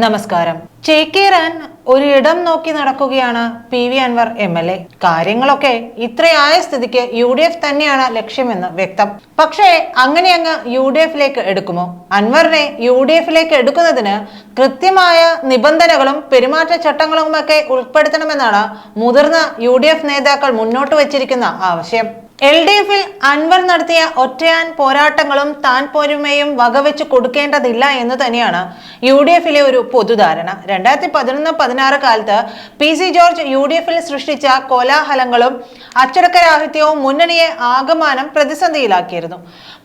നമസ്കാരം. ചേക്കേറാൻ ഒരിടം നോക്കി നടക്കുകയാണ് PV അൻവർ MLA. കാര്യങ്ങളൊക്കെ ഇത്രയായ സ്ഥിതിക്ക് UDF തന്നെയാണ് ലക്ഷ്യമെന്ന് വ്യക്തം. പക്ഷേ അങ്ങനെ അങ്ങ് UDF-ലേക്ക് എടുക്കുമോ? അൻവറിനെ UDF-ലേക്ക് എടുക്കുന്നതിന് കൃത്യമായ നിബന്ധനകളും പെരുമാറ്റച്ചട്ടങ്ങളുമൊക്കെ ഉൾപ്പെടുത്തണമെന്നാണ് മുതിർന്ന UDF നേതാക്കൾ മുന്നോട്ട് വച്ചിരിക്കുന്ന ആവശ്യം. LDF-ൽ അൻവർ നടത്തിയ ഒറ്റയാൻ പോരാട്ടങ്ങളും താൻ പോരുമയും വകവെച്ച് കൊടുക്കേണ്ടതില്ല എന്ന് തന്നെയാണ് UDF-ലെ ഒരു പൊതുധാരണ. 2011-16 കാലത്ത് PC ജോർജ് UDF-ൽ സൃഷ്ടിച്ച കോലാഹലങ്ങളും അച്ചടക്കരാഹിത്യവും മുന്നണിയെ ആകമാനം പ്രതിസന്ധിയിലാക്കിയിരുന്നു.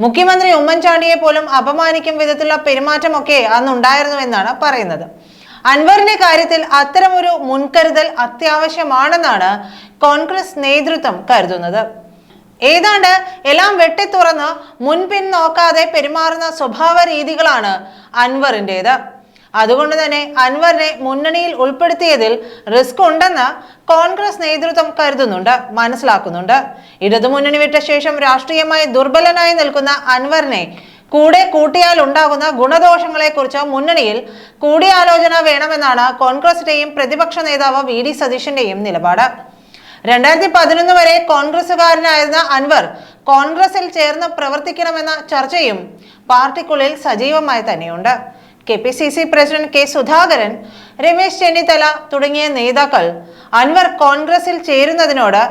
മുഖ്യമന്ത്രി ഉമ്മൻചാണ്ടിയെ പോലും അപമാനിക്കും വിധത്തിലുള്ള പെരുമാറ്റമൊക്കെ അന്നുണ്ടായിരുന്നുവെന്നാണ് പറയുന്നത്. അൻവറിന്റെ കാര്യത്തിൽ അത്തരമൊരു മുൻകരുതൽ അത്യാവശ്യമാണെന്നാണ് കോൺഗ്രസ് നേതൃത്വം കരുതുന്നത്. ഏതാണ്ട് എല്ലാം വെട്ടിത്തുറന്ന് മുൻപിൻ നോക്കാതെ പെരുമാറുന്ന സ്വഭാവ രീതികളാണ് അൻവറിൻ്റെത്. അതുകൊണ്ട് തന്നെ അൻവറിനെ മുന്നണിയിൽ ഉൾപ്പെടുത്തിയതിൽ റിസ്ക് ഉണ്ടെന്ന് കോൺഗ്രസ് നേതൃത്വം കരുതുന്നുണ്ട്, മനസ്സിലാക്കുന്നുണ്ട്. ഇടതുമുന്നണി വിട്ട ശേഷം രാഷ്ട്രീയമായി ദുർബലനായി നിൽക്കുന്ന അൻവറിനെ കൂടെ കൂട്ടിയാൽ ഉണ്ടാകുന്ന ഗുണദോഷങ്ങളെ കുറിച്ച് മുന്നണിയിൽ കൂടിയാലോചന വേണമെന്നാണ് കോൺഗ്രസിന്റെയും പ്രതിപക്ഷ നേതാവ് VD സതീശന്റെയും നിലപാട്. 2011 വരെ കോൺഗ്രസുകാരനായിരുന്ന അൻവർ കോൺഗ്രസിൽ ചേർന്ന് പ്രവർത്തിക്കണമെന്ന ചർച്ചയും പാർട്ടിക്കുള്ളിൽ സജീവമായി തന്നെയുണ്ട്. KPCC president K Sudhakaran, Ramesh Chennithala തുടങ്ങിയ നേതാക്കൾ അൻവർ കോൺഗ്രസിൽ ചേരുന്നതിനോട്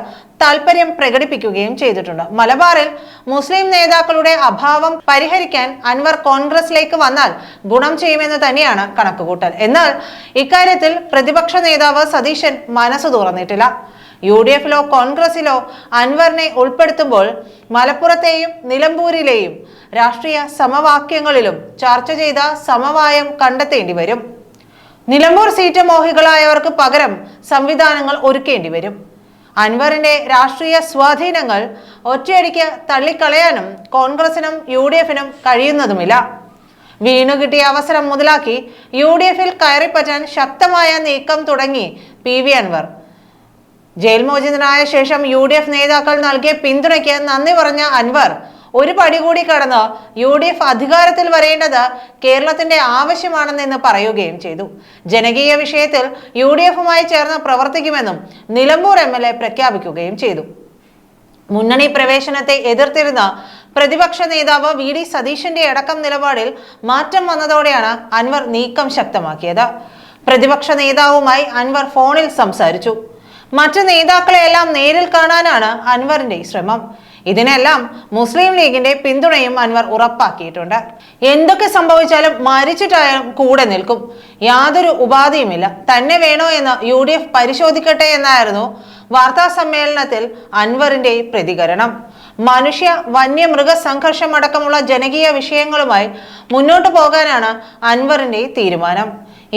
താൽപര്യം പ്രകടിപ്പിക്കുകയും ചെയ്തിട്ടുണ്ട്. മലബാറിൽ മുസ്ലിം നേതാക്കളുടെ അഭാവം പരിഹരിക്കാൻ അൻവർ കോൺഗ്രസിലേക്ക് വന്നാൽ ഗുണം ചെയ്യുമെന്ന് തന്നെയാണ് കണക്കുകൂട്ടൽ. എന്നാൽ ഇക്കാര്യത്തിൽ പ്രതിപക്ഷ നേതാവ് സതീശൻ മനസ്സ് തുറന്നിട്ടില്ല. UDF-ലോ കോൺഗ്രസിലോ അൻവറിനെ ഉൾപ്പെടുത്തുമ്പോൾ മലപ്പുറത്തെയും നിലമ്പൂരിലെയും രാഷ്ട്രീയ സമവാക്യങ്ങളിലും ചർച്ച ചെയ്ത സമവായം കണ്ടെത്തേണ്ടി വരും. നിലമ്പൂർ സീറ്റ് മോഹികളായവർക്ക് പകരം സംവിധാനങ്ങൾ ഒരുക്കേണ്ടി വരും. അൻവറിന്റെ രാഷ്ട്രീയ സ്വാധീനങ്ങൾ ഒറ്റയടിക്ക് തള്ളിക്കളയാനും കോൺഗ്രസിനും UDF-നും കഴിയുന്നതുമില്ല. വീണുകിട്ടിയ അവസരം മുതലാക്കി UDF-ൽ കയറിപ്പറ്റാൻ ശക്തമായ നീക്കം തുടങ്ങി PV അൻവർ. ജയിൽ മോചിതനായ ശേഷം UDF നേതാക്കൾ നൽകിയ പിന്തുണയ്ക്ക് നന്ദി പറഞ്ഞ അൻവർ ഒരു പടി കൂടി കടന്ന് UDF അധികാരത്തിൽ വരേണ്ടത് കേരളത്തിന്റെ ആവശ്യമാണെന്ന് പറയുകയും ചെയ്തു. ജനകീയ വിഷയത്തിൽ UDF-മായി ചേർന്ന് പ്രവർത്തിക്കുമെന്നും നിലമ്പൂർ MLA പ്രഖ്യാപിക്കുകയും ചെയ്തു. മുന്നണി പ്രവേശനത്തെ എതിർത്തിരുന്ന പ്രതിപക്ഷ നേതാവ് VD സതീശന്റെ അടക്കം നിലപാടിൽ മാറ്റം വന്നതോടെയാണ് അൻവർ നീക്കം ശക്തമാക്കിയത്. പ്രതിപക്ഷ നേതാവുമായി അൻവർ ഫോണിൽ സംസാരിച്ചു. മറ്റു നേതാക്കളെയെല്ലാം നേരിൽ കാണാനാണ് അൻവറിന്റെ ശ്രമം. ഇതിനെല്ലാം മുസ്ലിം ലീഗിന്റെ പിന്തുണയും അൻവർ ഉറപ്പാക്കിയിട്ടുണ്ട്. എന്തൊക്കെ സംഭവിച്ചാലും മരിച്ചിട്ടായാലും കൂടെ നിൽക്കും, യാതൊരു ഉപാധിയുമില്ല, തന്നെ വേണോ എന്ന് UDF പരിശോധിക്കട്ടെ എന്നായിരുന്നു വാർത്താ സമ്മേളനത്തിൽ അൻവറിന്റെ പ്രതികരണം. മനുഷ്യ വന്യമൃഗ സംഘർഷം അടക്കമുള്ള ജനകീയ വിഷയങ്ങളുമായി മുന്നോട്ടു പോകാനാണ് അൻവറിന്റെ തീരുമാനം.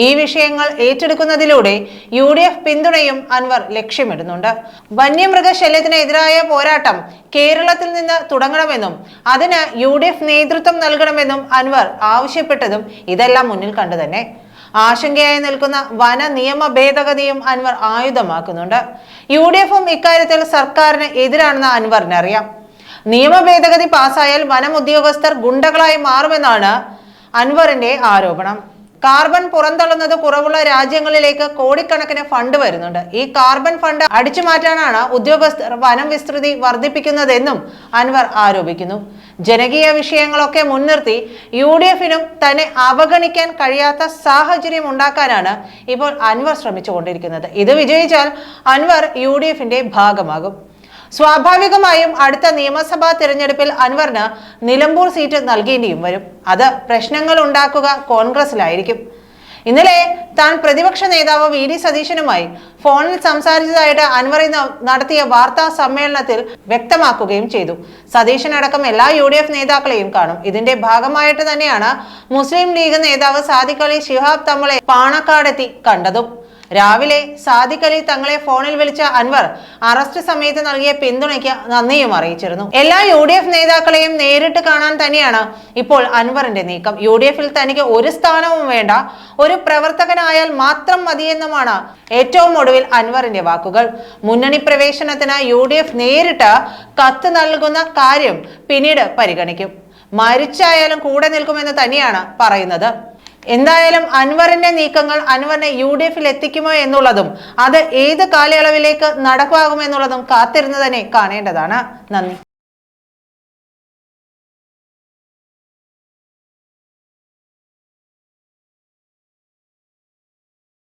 ഈ വിഷയങ്ങൾ ഏറ്റെടുക്കുന്നതിലൂടെ UDF പിന്തുണയും അൻവർ ലക്ഷ്യമിടുന്നുണ്ട്. വന്യമൃഗശല്യത്തിനെതിരായ പോരാട്ടം കേരളത്തിൽ നിന്ന് തുടങ്ങണമെന്നും അതിന് UDF നേതൃത്വം നൽകണമെന്നും അൻവർ ആവശ്യപ്പെട്ടതും ഇതെല്ലാം മുന്നിൽ കണ്ടു തന്നെ. ആശങ്കയായി നിൽക്കുന്ന വന നിയമ ഭേദഗതിയും അൻവർ ആയുധമാക്കുന്നുണ്ട്. UDF-ഉം ഇക്കാര്യത്തിൽ സർക്കാരിന് എതിരാണെന്ന് അൻവറിന് അറിയാം. നിയമ ഭേദഗതി പാസ്സായാൽ വനം ഉദ്യോഗസ്ഥർ ഗുണ്ടകളായി മാറുമെന്നാണ് അൻവറിന്റെ ആരോപണം. കാർബൺ പുറന്തള്ളുന്നത് കുറവുള്ള രാജ്യങ്ങളിലേക്ക് കോടിക്കണക്കിന് ഫണ്ട് വരുന്നുണ്ട്. ഈ കാർബൺ ഫണ്ട് അടിച്ചു മാറ്റാനാണ് ഉദ്യോഗസ്ഥർ വനം വിസ്തൃതി വർദ്ധിപ്പിക്കുന്നതെന്നും അൻവർ ആരോപിക്കുന്നു. ജനകീയ വിഷയങ്ങളൊക്കെ മുൻനിർത്തി UDF-നും തന്നെ അവഗണിക്കാൻ കഴിയാത്ത സാഹചര്യം ഉണ്ടാക്കാനാണ് ഇപ്പോൾ അൻവർ ശ്രമിച്ചുകൊണ്ടിരിക്കുന്നത്. ഇത് വിജയിച്ചാൽ അൻവർ UDF-ന്റെ ഭാഗമാകും. സ്വാഭാവികമായും അടുത്ത നിയമസഭാ തിരഞ്ഞെടുപ്പിൽ അൻവറിന് നിലമ്പൂർ സീറ്റ് നൽകേണ്ടിയും വരും. അത് പ്രശ്നങ്ങൾ ഉണ്ടാക്കുക കോൺഗ്രസിലായിരിക്കും. ഇന്നലെ താൻ പ്രതിപക്ഷ നേതാവ് VD സതീശനുമായി ഫോണിൽ സംസാരിച്ചതായിട്ട് അൻവർ നടത്തിയ വാർത്താ സമ്മേളനത്തിൽ വ്യക്തമാക്കുകയും ചെയ്തു. സതീശനടക്കം എല്ലാ UDF നേതാക്കളെയും കാണും. ഇതിന്റെ ഭാഗമായിട്ട് തന്നെയാണ് മുസ്ലിം ലീഗ് നേതാവ് സാദിഖ് അലി ശിഹാബ് തങ്ങളെ പാണക്കാടെത്തി കണ്ടതും. രാവിലെ സാദിഖ് അലി തങ്ങളെ ഫോണിൽ വിളിച്ച അൻവർ അറസ്റ്റ് സമയത്ത് നൽകിയ പിന്തുണയ്ക്ക് നന്ദിയും അറിയിച്ചിരുന്നു. എല്ലാ UDF നേതാക്കളെയും നേരിട്ട് കാണാൻ തന്നെയാണ് ഇപ്പോൾ അൻവറിന്റെ നീക്കം. UDF-ൽ തനിക്ക് ഒരു സ്ഥാനവും വേണ്ട, ഒരു പ്രവർത്തകനായാൽ മാത്രം മതിയെന്നുമാണ് ഏറ്റവും ഒടുവിൽ അൻവറിന്റെ വാക്കുകൾ. മുന്നണി പ്രവേശനത്തിന് UDF നേരിട്ട് കത്ത് നൽകുന്ന കാര്യം പിന്നീട് പരിഗണിക്കും. മരിച്ചായാലും കൂടെ നിൽക്കുമെന്ന് തന്നെയാണ് പറയുന്നത്. എന്തായാലും അൻവറിന്റെ നീക്കങ്ങൾ അൻവറിനെ UDF-ൽ എത്തിക്കുമോ എന്നുള്ളതും അത് ഏത് കാലയളവിലേക്ക് നടപ്പാകുമെന്നുള്ളതും കാത്തിരുന്ന് തന്നെ കാണേണ്ടതാണ്. നന്ദി.